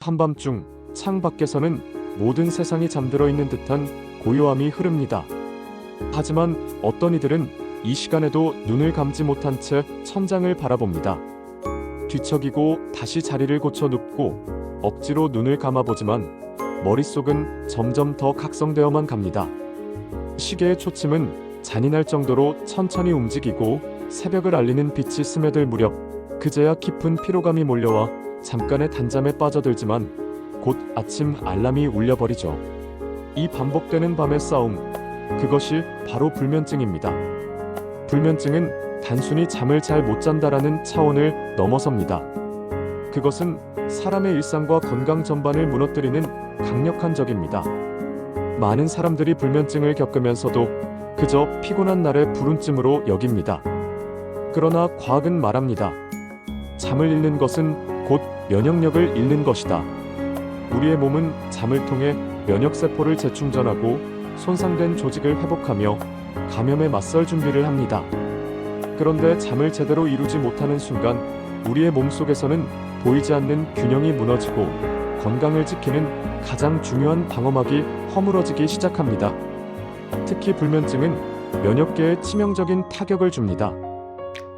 한밤중 창 밖에서는 모든 세상이 잠들어 있는 듯한 고요함이 흐릅니다. 하지만 어떤 이들은 이 시간에도 눈을 감지 못한 채 천장을 바라봅니다. 뒤척이고 다시 자리를 고쳐 눕고 억지로 눈을 감아보지만 머릿속은 점점 더 각성되어만 갑니다. 시계의 초침은 잔인할 정도로 천천히 움직이고 새벽을 알리는 빛이 스며들 무렵 그제야 깊은 피로감이 몰려와 잠깐의 단잠에 빠져들지만 곧 아침 알람이 울려버리죠. 이 반복되는 밤의 싸움, 그것이 바로 불면증입니다. 불면증은 단순히 잠을 잘 못 잔다라는 차원을 넘어섭니다. 그것은 사람의 일상과 건강 전반을 무너뜨리는 강력한 적입니다. 많은 사람들이 불면증을 겪으면서도 그저 피곤한 날의 불운쯤으로 여깁니다. 그러나 과학은 말합니다. 잠을 잃는 것은 곧 면역력을 잃는 것이다. 우리의 몸은 잠을 통해 면역세포를 재충전하고 손상된 조직을 회복하며 감염에 맞설 준비를 합니다. 그런데 잠을 제대로 이루지 못하는 순간 우리의 몸속에서는 보이지 않는 균형이 무너지고 건강을 지키는 가장 중요한 방어막이 허물어지기 시작합니다. 특히 불면증은 면역계에 치명적인 타격을 줍니다.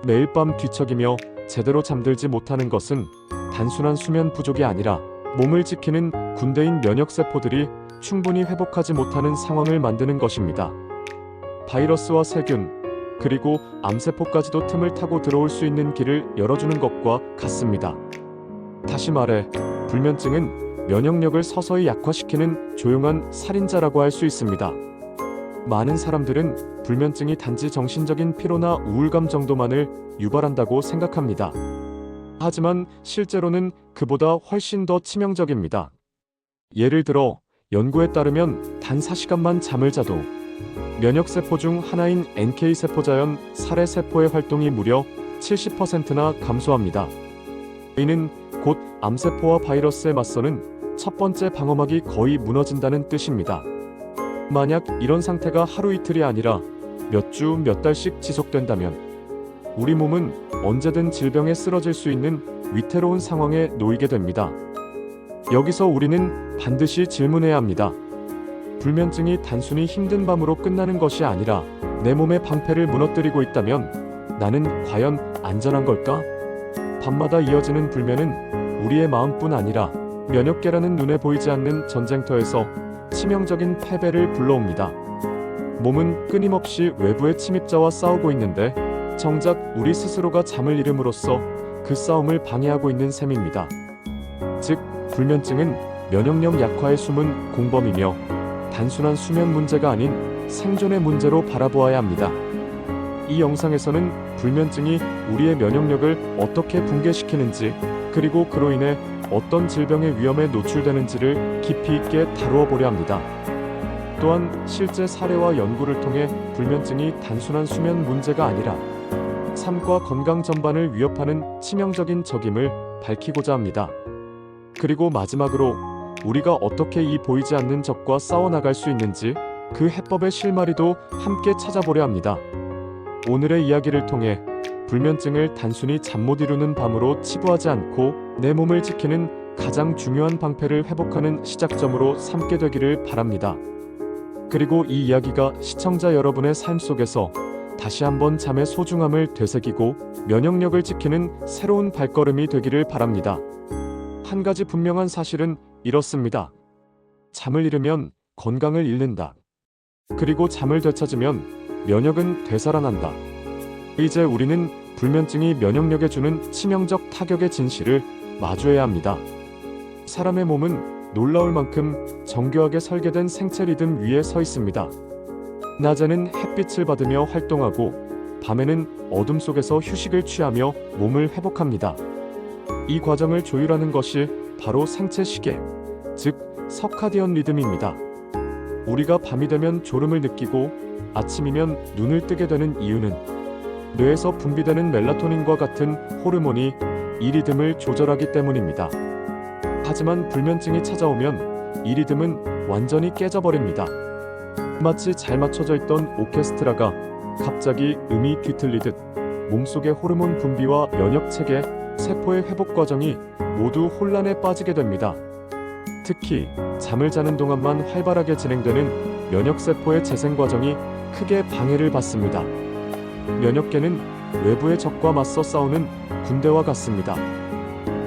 매일 밤 뒤척이며 제대로 잠들지 못하는 것은 단순한 수면 부족이 아니라 몸을 지키는 군대인 면역세포들이 충분히 회복하지 못하는 상황을 만드는 것입니다. 바이러스와 세균, 그리고 암세포까지도 틈을 타고 들어올 수 있는 길을 열어주는 것과 같습니다. 다시 말해, 불면증은 면역력을 서서히 약화시키는 조용한 살인자라고 할 수 있습니다. 많은 사람들은 불면증이 단지 정신적인 피로나 우울감 정도만을 유발한다고 생각합니다. 하지만 실제로는 그보다 훨씬 더 치명적입니다. 예를 들어 연구에 따르면 단 4시간만 잠을 자도 면역세포 중 하나인 NK세포 자연 살해세포의 활동이 무려 70%나 감소합니다. 이는 곧 암세포와 바이러스에 맞서는 첫 번째 방어막이 거의 무너진다는 뜻입니다. 만약 이런 상태가 하루 이틀이 아니라 몇 주, 몇 달씩 지속된다면 우리 몸은 언제든 질병에 쓰러질 수 있는 위태로운 상황에 놓이게 됩니다. 여기서 우리는 반드시 질문해야 합니다. 불면증이 단순히 힘든 밤으로 끝나는 것이 아니라 내 몸의 방패를 무너뜨리고 있다면 나는 과연 안전한 걸까? 밤마다 이어지는 불면은 우리의 마음뿐 아니라 면역계라는 눈에 보이지 않는 전쟁터에서 치명적인 패배를 불러옵니다. 몸은 끊임없이 외부의 침입자와 싸우고 있는데 정작 우리 스스로가 잠을 잃음으로써 그 싸움을 방해하고 있는 셈입니다. 즉, 불면증은 면역력 약화의 숨은 공범이며 단순한 수면 문제가 아닌 생존의 문제로 바라보아야 합니다. 이 영상에서는 불면증이 우리의 면역력을 어떻게 붕괴시키는지, 그리고 그로 인해 어떤 질병의 위험에 노출되는지를 깊이 있게 다루어 보려 합니다. 또한 실제 사례와 연구를 통해 불면증이 단순한 수면 문제가 아니라 삶과 건강 전반을 위협하는 치명적인 적임을 밝히고자 합니다. 그리고 마지막으로 우리가 어떻게 이 보이지 않는 적과 싸워나갈 수 있는지 그 해법의 실마리도 함께 찾아보려 합니다. 오늘의 이야기를 통해 불면증을 단순히 잠 못 이루는 밤으로 치부하지 않고 내 몸을 지키는 가장 중요한 방패를 회복하는 시작점으로 삼게 되기를 바랍니다. 그리고 이 이야기가 시청자 여러분의 삶 속에서 다시 한번 잠의 소중함을 되새기고 면역력을 지키는 새로운 발걸음이 되기를 바랍니다. 한 가지 분명한 사실은 이렇습니다. 잠을 잃으면 건강을 잃는다. 그리고 잠을 되찾으면 면역은 되살아난다. 이제 우리는 불면증이 면역력에 주는 치명적 타격의 진실을 마주해야 합니다. 사람의 몸은 놀라울 만큼 정교하게 설계된 생체 리듬 위에 서 있습니다. 낮에는 햇빛을 받으며 활동하고 밤에는 어둠 속에서 휴식을 취하며 몸을 회복합니다. 이 과정을 조율하는 것이 바로 생체 시계, 즉 서카디언 리듬입니다. 우리가 밤이 되면 졸음을 느끼고 아침이면 눈을 뜨게 되는 이유는 뇌에서 분비되는 멜라토닌과 같은 호르몬이 이 리듬을 조절하기 때문입니다. 하지만 불면증이 찾아오면 이 리듬은 완전히 깨져버립니다. 마치 잘 맞춰져 있던 오케스트라가 갑자기 음이 뒤틀리듯 몸속의 호르몬 분비와 면역체계, 세포의 회복 과정이 모두 혼란에 빠지게 됩니다. 특히 잠을 자는 동안만 활발하게 진행되는 면역세포의 재생 과정이 크게 방해를 받습니다. 면역계는 외부의 적과 맞서 싸우는 군대와 같습니다.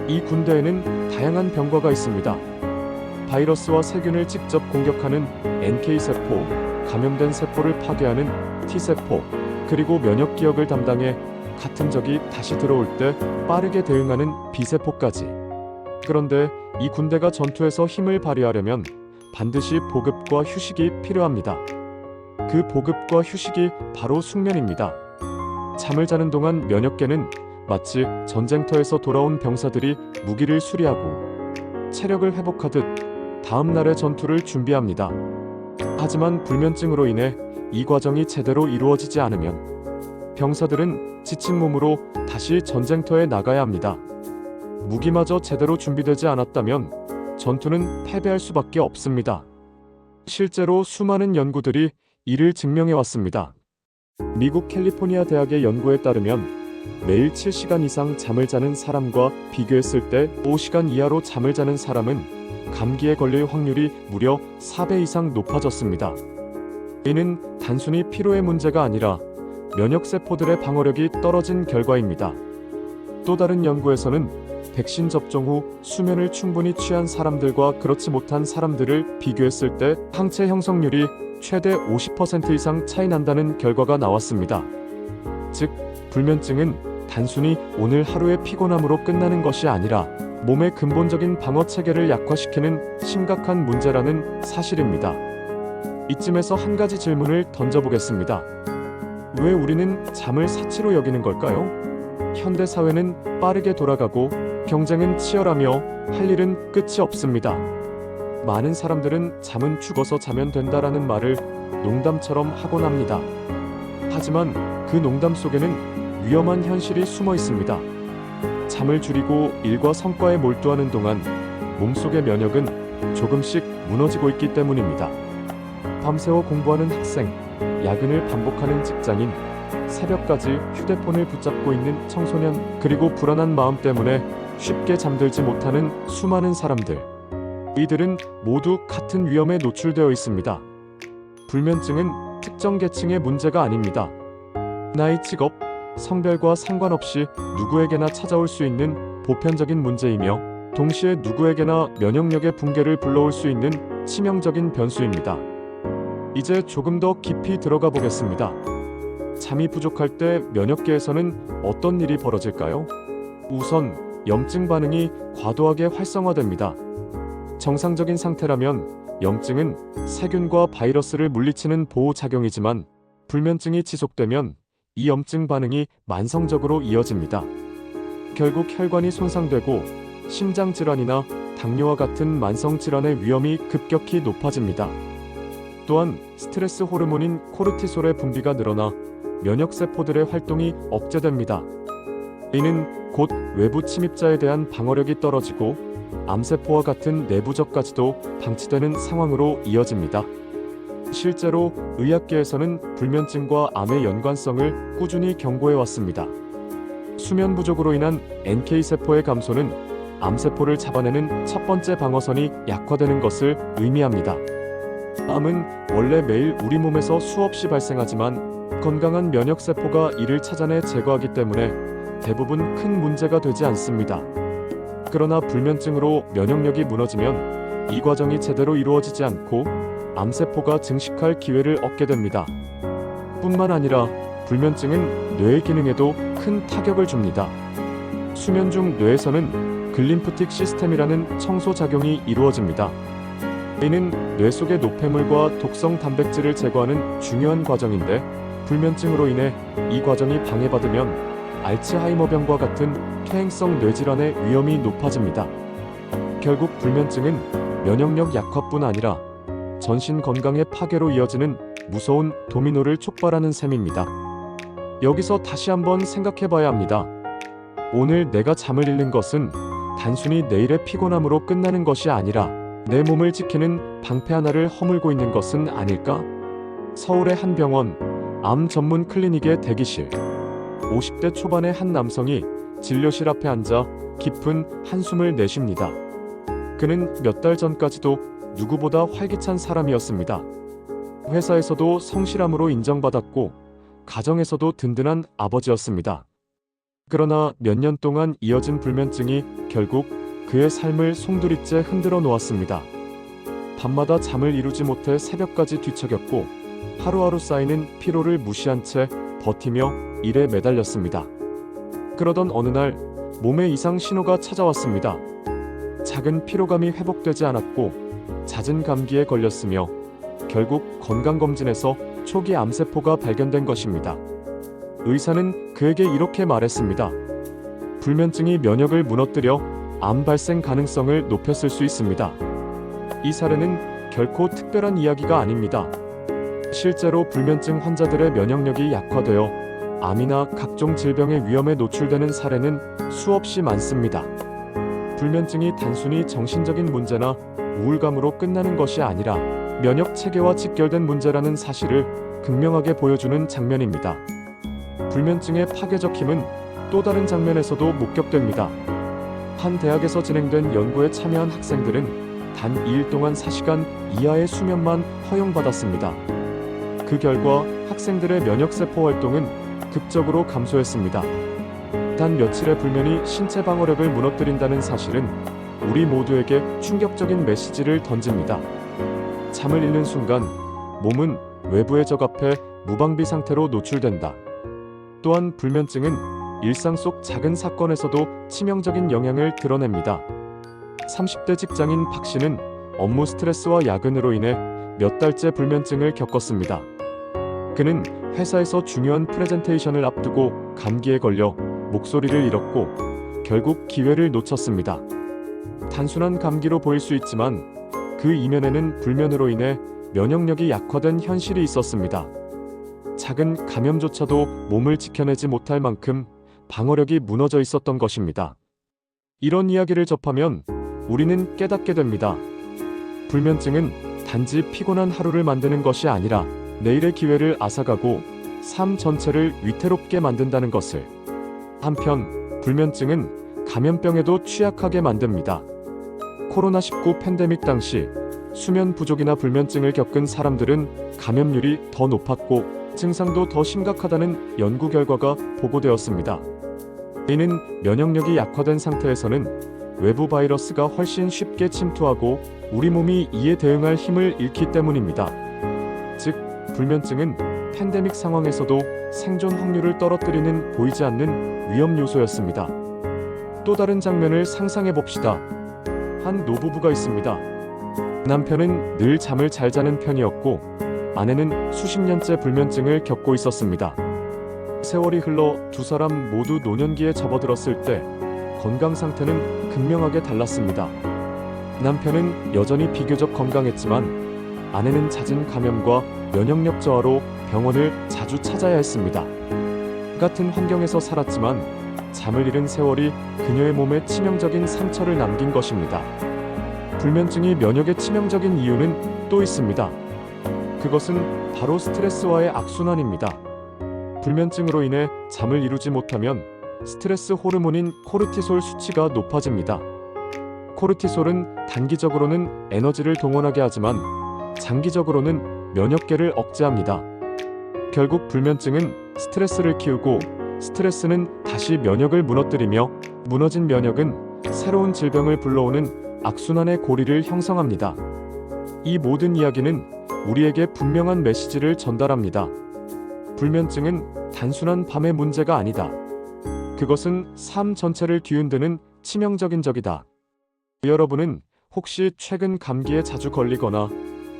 이 군대에는 다양한 병과가 있습니다. 바이러스와 세균을 직접 공격하는 NK세포, 감염된 세포를 파괴하는 T세포, 그리고 면역 기억을 담당해 같은 적이 다시 들어올 때 빠르게 대응하는 B세포까지. 그런데 이 군대가 전투에서 힘을 발휘하려면 반드시 보급과 휴식이 필요합니다. 그 보급과 휴식이 바로 숙면입니다. 잠을 자는 동안 면역계는 마치 전쟁터에서 돌아온 병사들이 무기를 수리하고 체력을 회복하듯 다음 날의 전투를 준비합니다. 하지만 불면증으로 인해 이 과정이 제대로 이루어지지 않으면 병사들은 지친 몸으로 다시 전쟁터에 나가야 합니다. 무기마저 제대로 준비되지 않았다면 전투는 패배할 수밖에 없습니다. 실제로 수많은 연구들이 이를 증명해 왔습니다. 미국 캘리포니아 대학의 연구에 따르면 매일 7시간 이상 잠을 자는 사람과 비교했을 때 5시간 이하로 잠을 자는 사람은 감기에 걸릴 확률이 무려 4배 이상 높아졌습니다. 이는 단순히 피로의 문제가 아니라 면역세포들의 방어력이 떨어진 결과입니다. 또 다른 연구에서는 백신 접종 후 수면을 충분히 취한 사람들과 그렇지 못한 사람들을 비교했을 때 항체 형성률이 최대 50% 이상 차이 난다는 결과가 나왔습니다. 즉, 불면증은 단순히 오늘 하루의 피곤함으로 끝나는 것이 아니라 몸의 근본적인 방어 체계를 약화시키는 심각한 문제라는 사실입니다. 이쯤에서 한 가지 질문을 던져보겠습니다. 왜 우리는 잠을 사치로 여기는 걸까요? 현대 사회는 빠르게 돌아가고 경쟁은 치열하며 할 일은 끝이 없습니다. 많은 사람들은 잠은 죽어서 자면 된다라는 말을 농담처럼 하곤 합니다. 하지만 그 농담 속에는 위험한 현실이 숨어 있습니다. 잠을 줄이고 일과 성과에 몰두하는 동안 몸속의 면역은 조금씩 무너지고 있기 때문입니다. 밤새워 공부하는 학생, 야근을 반복하는 직장인, 새벽까지 휴대폰을 붙잡고 있는 청소년, 그리고 불안한 마음 때문에 쉽게 잠들지 못하는 수많은 사람들. 이들은 모두 같은 위험에 노출되어 있습니다. 불면증은 특정 계층의 문제가 아닙니다. 나이, 직업, 성별과 상관없이 누구에게나 찾아올 수 있는 보편적인 문제이며 동시에 누구에게나 면역력의 붕괴를 불러올 수 있는 치명적인 변수입니다. 이제 조금 더 깊이 들어가 보겠습니다. 잠이 부족할 때 면역계에서는 어떤 일이 벌어질까요? 우선 염증 반응이 과도하게 활성화됩니다. 정상적인 상태라면 염증은 세균과 바이러스를 물리치는 보호작용이지만 불면증이 지속되면 이 염증 반응이 만성적으로 이어집니다. 결국 혈관이 손상되고 심장질환이나 당뇨와 같은 만성질환의 위험이 급격히 높아집니다. 또한 스트레스 호르몬인 코르티솔의 분비가 늘어나 면역세포들의 활동이 억제됩니다. 이는 곧 외부 침입자에 대한 방어력이 떨어지고 암세포와 같은 내부적까지도 방치되는 상황으로 이어집니다. 실제로 의학계에서는 불면증과 암의 연관성을 꾸준히 경고해 왔습니다. 수면 부족으로 인한 NK세포의 감소는 암세포를 잡아내는 첫 번째 방어선이 약화되는 것을 의미합니다. 암은 원래 매일 우리 몸에서 수없이 발생하지만 건강한 면역세포가 이를 찾아내 제거하기 때문에 대부분 큰 문제가 되지 않습니다. 그러나 불면증으로 면역력이 무너지면 이 과정이 제대로 이루어지지 않고 암세포가 증식할 기회를 얻게 됩니다. 뿐만 아니라 불면증은 뇌의 기능에도 큰 타격을 줍니다. 수면 중 뇌에서는 글림프틱 시스템이라는 청소 작용이 이루어집니다. 이는 뇌 속의 노폐물과 독성 단백질을 제거하는 중요한 과정인데 불면증으로 인해 이 과정이 방해받으면 알츠하이머병과 같은 퇴행성 뇌질환의 위험이 높아집니다. 결국 불면증은 면역력 약화뿐 아니라 전신 건강의 파괴로 이어지는 무서운 도미노를 촉발하는 셈입니다. 여기서 다시 한번 생각해봐야 합니다. 오늘 내가 잠을 잃는 것은 단순히 내일의 피곤함으로 끝나는 것이 아니라 내 몸을 지키는 방패 하나를 허물고 있는 것은 아닐까? 서울의 한 병원, 암 전문 클리닉의 대기실. 50대 초반의 한 남성이 진료실 앞에 앉아 깊은 한숨을 내쉽니다. 그는 몇 달 전까지도 누구보다 활기찬 사람이었습니다. 회사에서도 성실함으로 인정받았고 가정에서도 든든한 아버지였습니다. 그러나 몇 년 동안 이어진 불면증이 결국 그의 삶을 송두리째 흔들어 놓았습니다. 밤마다 잠을 이루지 못해 새벽까지 뒤척였고 하루하루 쌓이는 피로를 무시한 채 버티며 일에 매달렸습니다. 그러던 어느 날 몸에 이상 신호가 찾아왔습니다. 작은 피로감이 회복되지 않았고 잦은 감기에 걸렸으며 결국 건강검진에서 초기 암세포가 발견된 것입니다. 의사는 그에게 이렇게 말했습니다. 불면증이 면역을 무너뜨려 암 발생 가능성을 높였을 수 있습니다. 이 사례는 결코 특별한 이야기가 아닙니다. 실제로 불면증 환자들의 면역력이 약화되어 암이나 각종 질병의 위험에 노출되는 사례는 수없이 많습니다. 불면증이 단순히 정신적인 문제나 우울감으로 끝나는 것이 아니라 면역 체계와 직결된 문제라는 사실을 극명하게 보여주는 장면입니다. 불면증의 파괴적 힘은 또 다른 장면에서도 목격됩니다. 한 대학에서 진행된 연구에 참여한 학생들은 단 2일 동안 4시간 이하의 수면만 허용받았습니다. 그 결과 학생들의 면역세포 활동은 급적으로 감소했습니다. 단 며칠의 불면이 신체 방어력을 무너뜨린다는 사실은 우리 모두에게 충격적인 메시지를 던집니다. 잠을 잃는 순간 몸은 외부의 적 앞에 무방비 상태로 노출된다. 또한 불면증은 일상 속 작은 사건에서도 치명적인 영향을 드러냅니다. 30대 직장인 박 씨는 업무 스트레스와 야근으로 인해 몇 달째 불면증을 겪었습니다. 그는 회사에서 중요한 프레젠테이션을 앞두고 감기에 걸려 목소리를 잃었고 결국 기회를 놓쳤습니다. 단순한 감기로 보일 수 있지만 그 이면에는 불면으로 인해 면역력이 약화된 현실이 있었습니다. 작은 감염조차도 몸을 지켜내지 못할 만큼 방어력이 무너져 있었던 것입니다. 이런 이야기를 접하면 우리는 깨닫게 됩니다. 불면증은 단지 피곤한 하루를 만드는 것이 아니라 내일의 기회를 앗아가고 삶 전체를 위태롭게 만든다는 것을. 한편 불면증은 감염병에도 취약하게 만듭니다. 코로나19 팬데믹 당시 수면 부족이나 불면증을 겪은 사람들은 감염률이 더 높았고 증상도 더 심각하다는 연구 결과가 보고되었습니다. 이는 면역력이 약화된 상태에서는 외부 바이러스가 훨씬 쉽게 침투하고 우리 몸이 이에 대응할 힘을 잃기 때문입니다. 즉, 불면증은 팬데믹 상황에서도 생존 확률을 떨어뜨리는 보이지 않는 위험 요소였습니다. 또 다른 장면을 상상해 봅시다. 한 노부부가 있습니다. 남편은 늘 잠을 잘 자는 편이었고 아내는 수십 년째 불면증을 겪고 있었습니다. 세월이 흘러 두 사람 모두 노년기에 접어들었을 때 건강 상태는 극명하게 달랐습니다. 남편은 여전히 비교적 건강했지만 아내는 잦은 감염과 면역력 저하로 병원을 자주 찾아야 했습니다. 같은 환경에서 살았지만 잠을 잃은 세월이 그녀의 몸에 치명적인 상처를 남긴 것입니다. 불면증이 면역에 치명적인 이유는 또 있습니다. 그것은 바로 스트레스와의 악순환입니다. 불면증으로 인해 잠을 이루지 못하면 스트레스 호르몬인 코르티솔 수치가 높아집니다. 코르티솔은 단기적으로는 에너지를 동원하게 하지만 장기적으로는 면역계를 억제합니다. 결국 불면증은 스트레스를 키우고 스트레스는 다시 면역을 무너뜨리며 무너진 면역은 새로운 질병을 불러오는 악순환의 고리를 형성합니다. 이 모든 이야기는 우리에게 분명한 메시지를 전달합니다. 불면증은 단순한 밤의 문제가 아니다. 그것은 삶 전체를 뒤흔드는 치명적인 적이다. 여러분은 혹시 최근 감기에 자주 걸리거나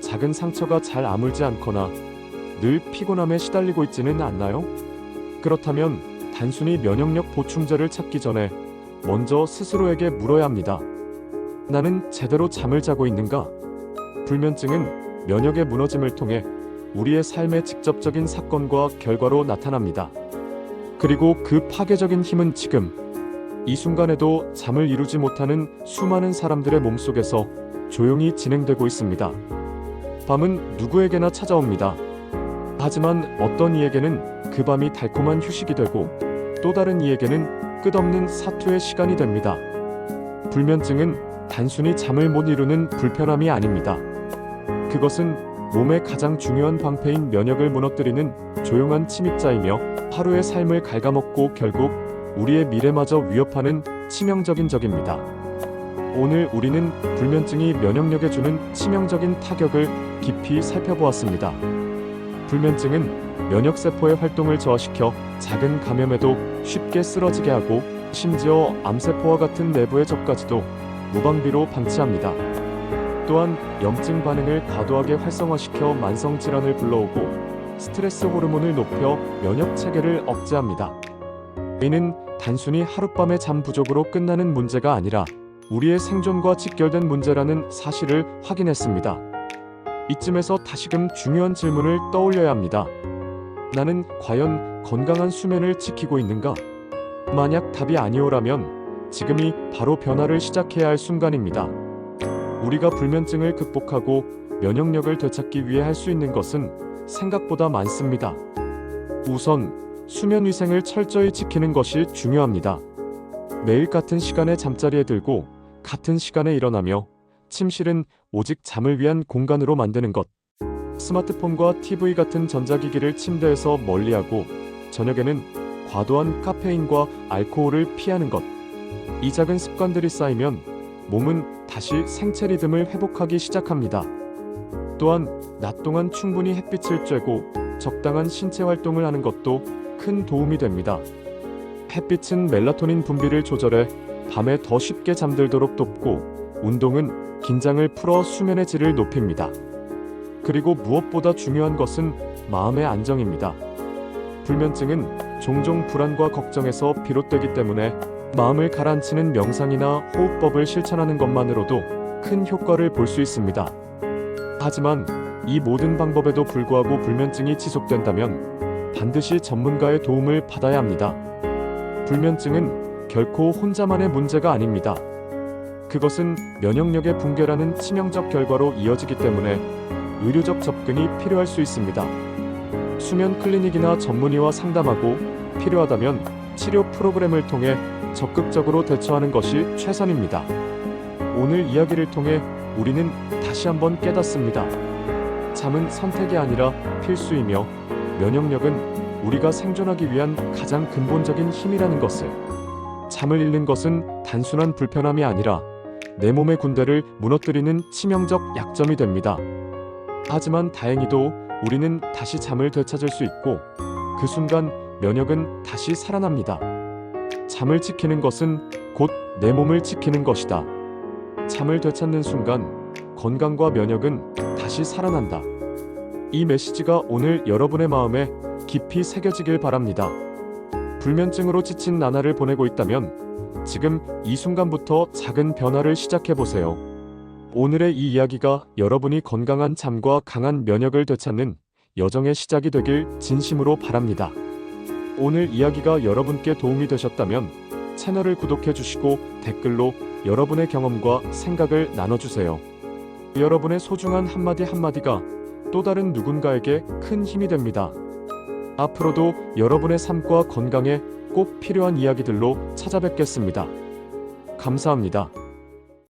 작은 상처가 잘 아물지 않거나 늘 피곤함에 시달리고 있지는 않나요? 그렇다면 단순히 면역력 보충제를 찾기 전에 먼저 스스로에게 물어야 합니다. 나는 제대로 잠을 자고 있는가? 불면증은 면역의 무너짐을 통해 우리의 삶의 직접적인 사건과 결과로 나타납니다. 그리고 그 파괴적인 힘은 지금 이 순간에도 잠을 이루지 못하는 수많은 사람들의 몸속에서 조용히 진행되고 있습니다. 밤은 누구에게나 찾아옵니다. 하지만 어떤 이에게는 그 밤이 달콤한 휴식이 되고 또 다른 이에게는 끝없는 사투의 시간이 됩니다. 불면증은 단순히 잠을 못 이루는 불편함이 아닙니다. 그것은 몸의 가장 중요한 방패인 면역을 무너뜨리는 조용한 침입자이며 하루의 삶을 갉아먹고 결국 우리의 미래마저 위협하는 치명적인 적입니다. 오늘 우리는 불면증이 면역력에 주는 치명적인 타격을 깊이 살펴보았습니다. 불면증은 면역세포의 활동을 저하시켜 작은 감염에도 쉽게 쓰러지게 하고 심지어 암세포와 같은 내부의 적까지도 무방비로 방치합니다. 또한 염증 반응을 과도하게 활성화시켜 만성질환을 불러오고 스트레스 호르몬을 높여 면역 체계를 억제합니다. 이는 단순히 하룻밤의 잠 부족으로 끝나는 문제가 아니라 우리의 생존과 직결된 문제라는 사실을 확인했습니다. 이쯤에서 다시금 중요한 질문을 떠올려야 합니다. 나는 과연 건강한 수면을 지키고 있는가? 만약 답이 아니오라면 지금이 바로 변화를 시작해야 할 순간입니다. 우리가 불면증을 극복하고 면역력을 되찾기 위해 할 수 있는 것은 생각보다 많습니다. 우선 수면 위생을 철저히 지키는 것이 중요합니다. 매일 같은 시간에 잠자리에 들고 같은 시간에 일어나며 침실은 오직 잠을 위한 공간으로 만드는 것. 스마트폰과 TV 같은 전자기기를 침대에서 멀리하고 저녁에는 과도한 카페인과 알코올을 피하는 것. 이 작은 습관들이 쌓이면 몸은 다시 생체 리듬을 회복하기 시작합니다. 또한 낮 동안 충분히 햇빛을 쬐고 적당한 신체 활동을 하는 것도 큰 도움이 됩니다. 햇빛은 멜라토닌 분비를 조절해 밤에 더 쉽게 잠들도록 돕고 운동은 긴장을 풀어 수면의 질을 높입니다. 그리고 무엇보다 중요한 것은 마음의 안정입니다. 불면증은 종종 불안과 걱정에서 비롯되기 때문에 마음을 가라앉히는 명상이나 호흡법을 실천하는 것만으로도 큰 효과를 볼 수 있습니다. 하지만 이 모든 방법에도 불구하고 불면증이 지속된다면 반드시 전문가의 도움을 받아야 합니다. 불면증은 결코 혼자만의 문제가 아닙니다. 그것은 면역력의 붕괴라는 치명적 결과로 이어지기 때문에 의료적 접근이 필요할 수 있습니다. 수면 클리닉이나 전문의와 상담하고 필요하다면 치료 프로그램을 통해 적극적으로 대처하는 것이 최선입니다. 오늘 이야기를 통해 우리는 다시 한번 깨닫습니다. 잠은 선택이 아니라 필수이며 면역력은 우리가 생존하기 위한 가장 근본적인 힘이라는 것을. 잠을 잃는 것은 단순한 불편함이 아니라 내 몸의 군대를 무너뜨리는 치명적 약점이 됩니다. 하지만 다행히도 우리는 다시 잠을 되찾을 수 있고 그 순간 면역은 다시 살아납니다. 잠을 지키는 것은 곧 내 몸을 지키는 것이다. 잠을 되찾는 순간 건강과 면역은 다시 살아난다. 이 메시지가 오늘 여러분의 마음에 깊이 새겨지길 바랍니다. 불면증으로 지친 나날을 보내고 있다면 지금 이 순간부터 작은 변화를 시작해 보세요. 오늘의 이 이야기가 여러분이 건강한 잠과 강한 면역을 되찾는 여정의 시작이 되길 진심으로 바랍니다. 오늘 이야기가 여러분께 도움이 되셨다면 채널을 구독해 주시고 댓글로 여러분의 경험과 생각을 나눠주세요. 여러분의 소중한 한마디 한마디가 또 다른 누군가에게 큰 힘이 됩니다. 앞으로도 여러분의 삶과 건강에 꼭 필요한 이야기들로 찾아뵙겠습니다. 감사합니다.